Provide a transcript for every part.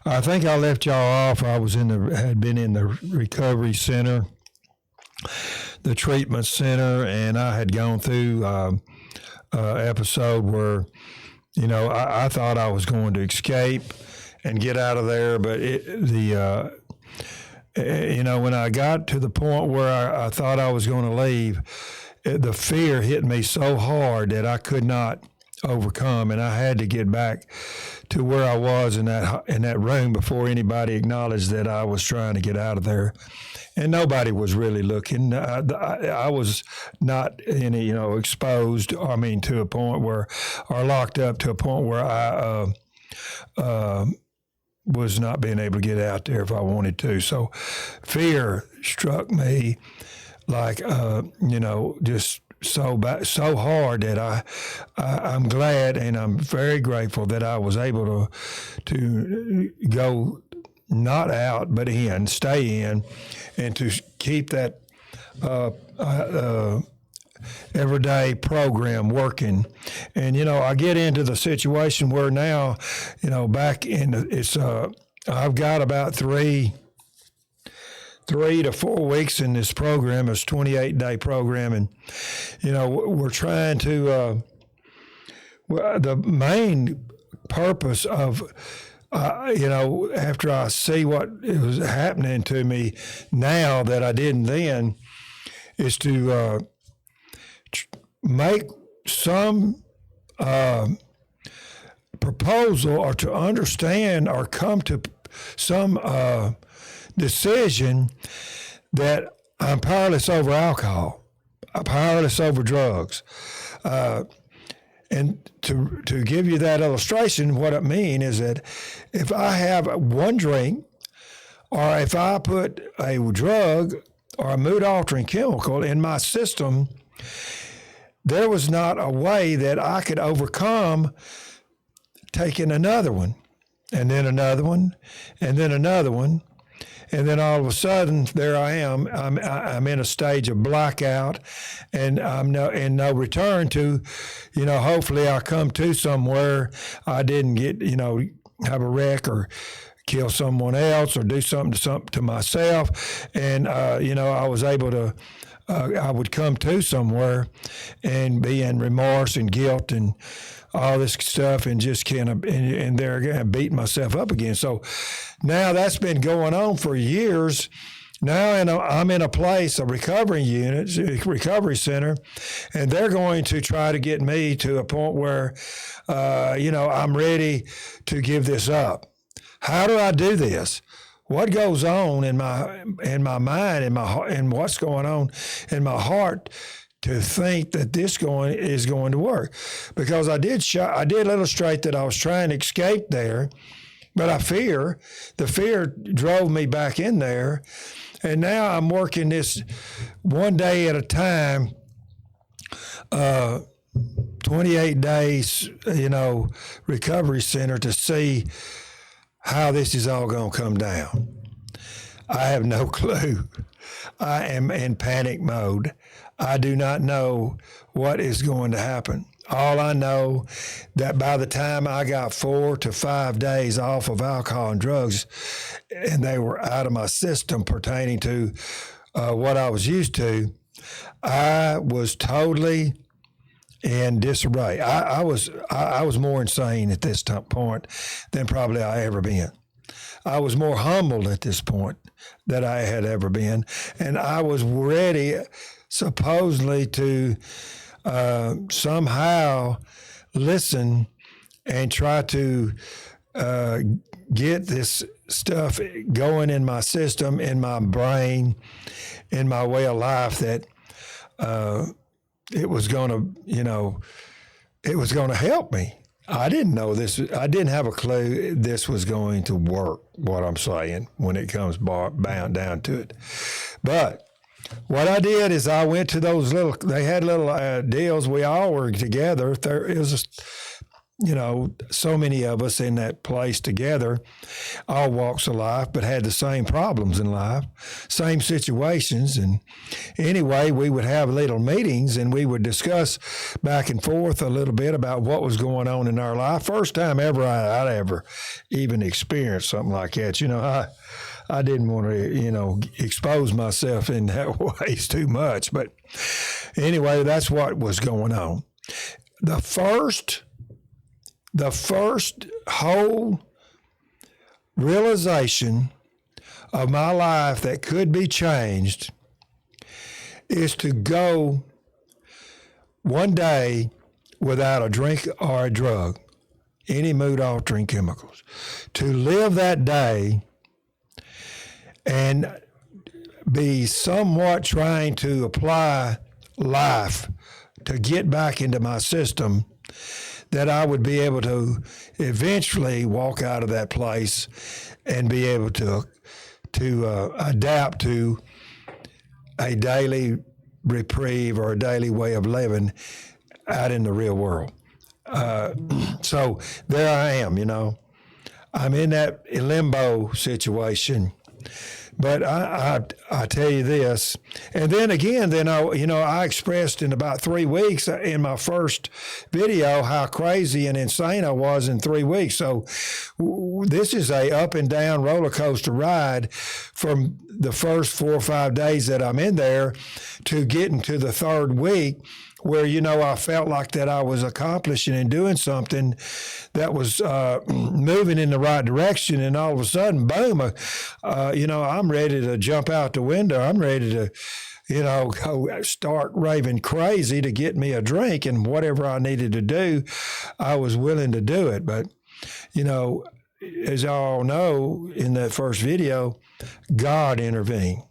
I think I left y'all off. I was had been in the recovery center, the treatment center, and I had gone through episode where, I thought I was going to escape and get out of there, but when I got to the point where I thought I was going to leave, the fear hit me so hard that I could not overcome, and I had to get back to where I was in that room before anybody acknowledged that I was trying to get out of there. And nobody was really looking. I was not any, exposed. To a point where, or locked up to a point where I was not being able to get out there if I wanted to. So, fear struck me like, just so hard that I'm glad and I'm very grateful that I was able to go not out but in, stay in, and to keep that everyday program working. And I get into the situation where now, back in I've got about 3 to 4 weeks in this program. It's a 28-day program, and we're trying to. The main purpose of, after I see what was happening to me now that I didn't then, is to make some proposal or to understand or come to some decision that I'm powerless over alcohol, I'm powerless over drugs. And to give you that illustration, what it means is that if I have one drink, or if I put a drug or a mood-altering chemical in my system, there was not a way that I could overcome taking another one, and then another one, and then another one. And then all of a sudden, there I am. I'm in a stage of blackout, and I'm no return to, hopefully I come to somewhere I didn't get, have a wreck or kill someone else or do something to myself. And, I was able to, I would come to somewhere and be in remorse and guilt and all this stuff, and just kind of, and there again, beat myself up again. So now that's been going on for years. Now I'm in a place, a recovery unit, recovery center, and they're going to try to get me to a point where, I'm ready to give this up. How do I do this? What goes on in my mind, and what's going on in my heart to think that this is going to work? Because I did illustrate that I was trying to escape there, but the fear drove me back in there. And now I'm working this one day at a time, 28 days, recovery center, to see how this is all going to come down. I have no clue. I am in panic mode. I do not know what is going to happen. All I know that by the time I got 4 to 5 days off of alcohol and drugs, and they were out of my system pertaining to what I was used to, I was totally in disarray. I was more insane at this point than probably I ever been. I was more humbled at this point than I had ever been, and I was ready, supposedly, to somehow listen and try to get this stuff going in my system, in my brain, in my way of life, that it was going to, it was going to help me. I didn't know this. I didn't have a clue this was going to work, what I'm saying, when it comes bound down to it. But what I did is I went to those they had little deals. We all were together. It was so many of us in that place together, all walks of life, but had the same problems in life, same situations. And anyway, we would have little meetings and we would discuss back and forth a little bit about what was going on in our life. First time ever I'd ever even experienced something like that. I didn't want to, expose myself in that ways too much. But anyway, that's what was going on. The first whole realization of my life that could be changed is to go one day without a drink or a drug, any mood-altering chemicals. To live that day and be somewhat trying to apply life to get back into my system, that I would be able to eventually walk out of that place and be able to adapt to a daily reprieve or a daily way of living out in the real world. So there I am, I'm in that limbo situation. But I tell you this, and then again, I expressed in about 3 weeks in my first video how crazy and insane I was in 3 weeks. So this is a up and down roller coaster ride from the first 4 or 5 days that I'm in there to getting to the third week, where, I felt like that I was accomplishing and doing something that was moving in the right direction. And all of a sudden, boom, I'm ready to jump out the window. I'm ready to, go start raving crazy to get me a drink, and whatever I needed to do, I was willing to do it. But, as y'all know in that first video, God intervened.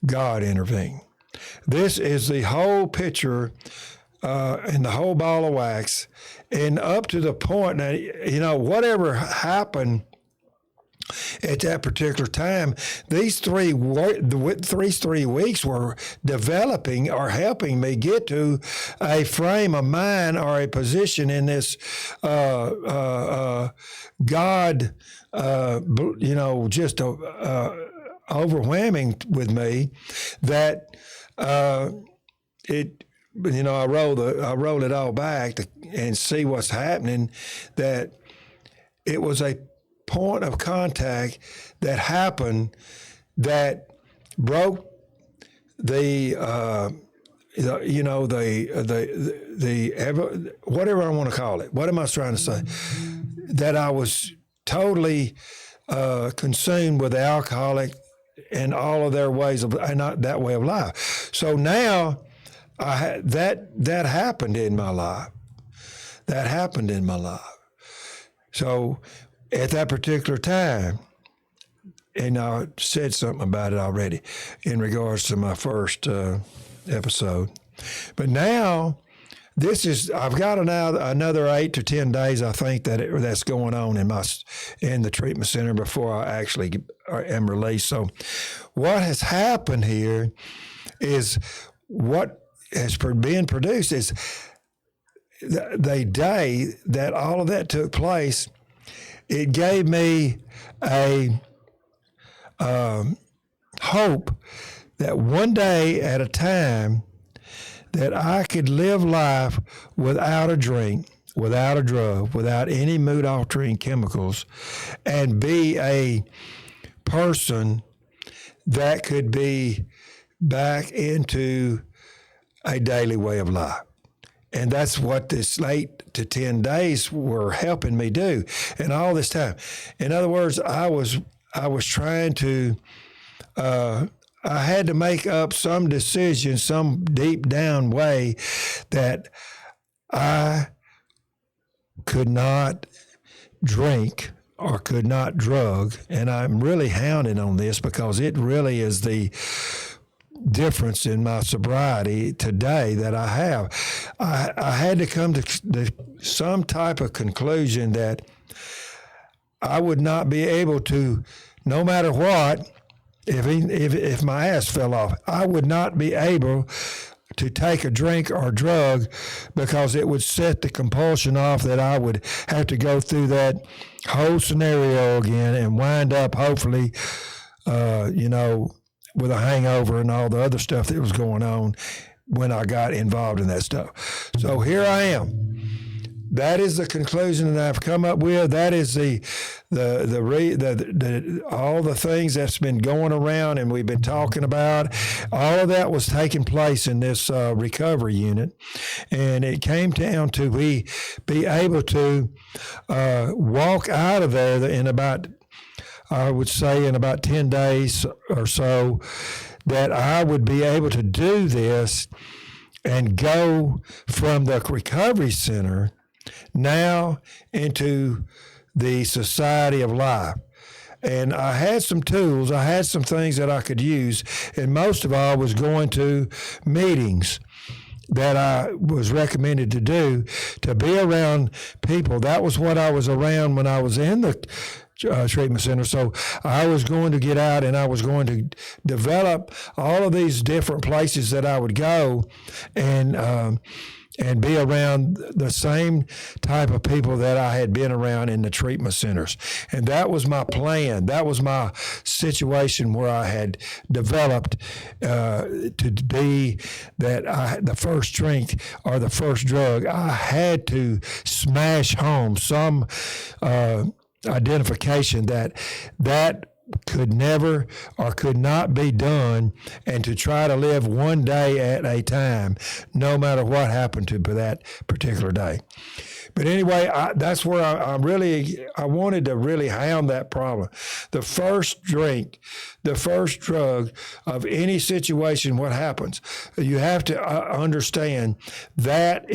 God intervened. This is the whole picture and the whole ball of wax. And up to the point that, whatever happened at that particular time, these 3 weeks were developing or helping me get to a frame of mind or a position in this God, just overwhelming with me that I roll it all back and see what's happening, that it was a point of contact that happened that broke the whatever I want to call it. What am I trying to say? That I was totally consumed with the alcoholic and all of their ways of, and not that way of life. So now that happened in my life. That happened in my life. So at that particular time, and I said something about it already in regards to my first episode, but now I've got another 8 to 10 days, I think, that's going on in the treatment center before I actually am released. So what has happened here is what has been produced is the day that all of that took place, it gave me a hope that one day at a time that I could live life without a drink, without a drug, without any mood-altering chemicals, and be a person that could be back into a daily way of life. And that's what this 8 to 10 days were helping me do. And all this time, in other words, I was trying to, I had to make up some decision, some deep down way that I could not drink or could not drug. And I'm really hounding on this because it really is the difference in my sobriety today that I have. I had to come to some type of conclusion that I would not be able to, no matter what, if my ass fell off, I would not be able to take a drink or drug because it would set the compulsion off that I would have to go through that whole scenario again and wind up hopefully, with a hangover and all the other stuff that was going on when I got involved in that stuff. So here I am. That is the conclusion that I've come up with. That is all the things that's been going around and we've been talking about. All of that was taking place in this recovery unit, and it came down to be able to walk out of there in about, I would say, in about 10 days or so, that I would be able to do this and go from the recovery center now into the society of life. And I had some tools, I had some things that I could use, and most of all was going to meetings that I was recommended to do, to be around people. That was what I was around when I was in the treatment center. So I was going to get out and I was going to develop all of these different places that I would go and be around the same type of people that I had been around in the treatment centers. And that was my plan. That was my situation where I had developed to be that the first drink or the first drug, I had to smash home some identification that could never or could not be done, and to try to live one day at a time, no matter what happened to that particular day. But anyway, that's where I wanted to really hound that problem. The first drink, the first drug of any situation, what happens? You have to understand that's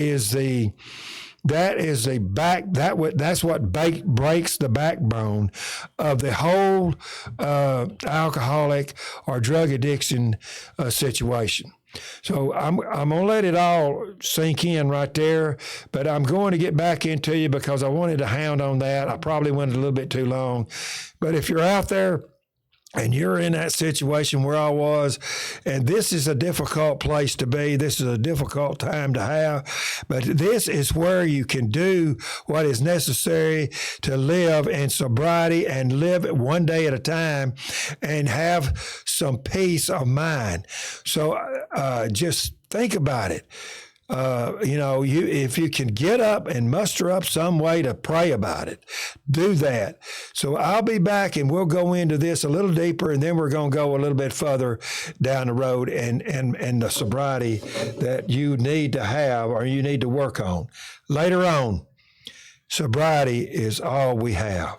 what breaks the backbone of the whole alcoholic or drug addiction situation. So I'm going to let it all sink in right there, but I'm going to get back into you because I wanted to hound on that. I probably went a little bit too long, but if you're out there and you're in that situation where I was, and this is a difficult place to be, this is a difficult time to have, but this is where you can do what is necessary to live in sobriety and live one day at a time and have some peace of mind. So just think about it. If you can get up and muster up some way to pray about it, do that. So I'll be back and we'll go into this a little deeper, and then we're going to go a little bit further down the road and the sobriety that you need to have or you need to work on. Later on, sobriety is all we have.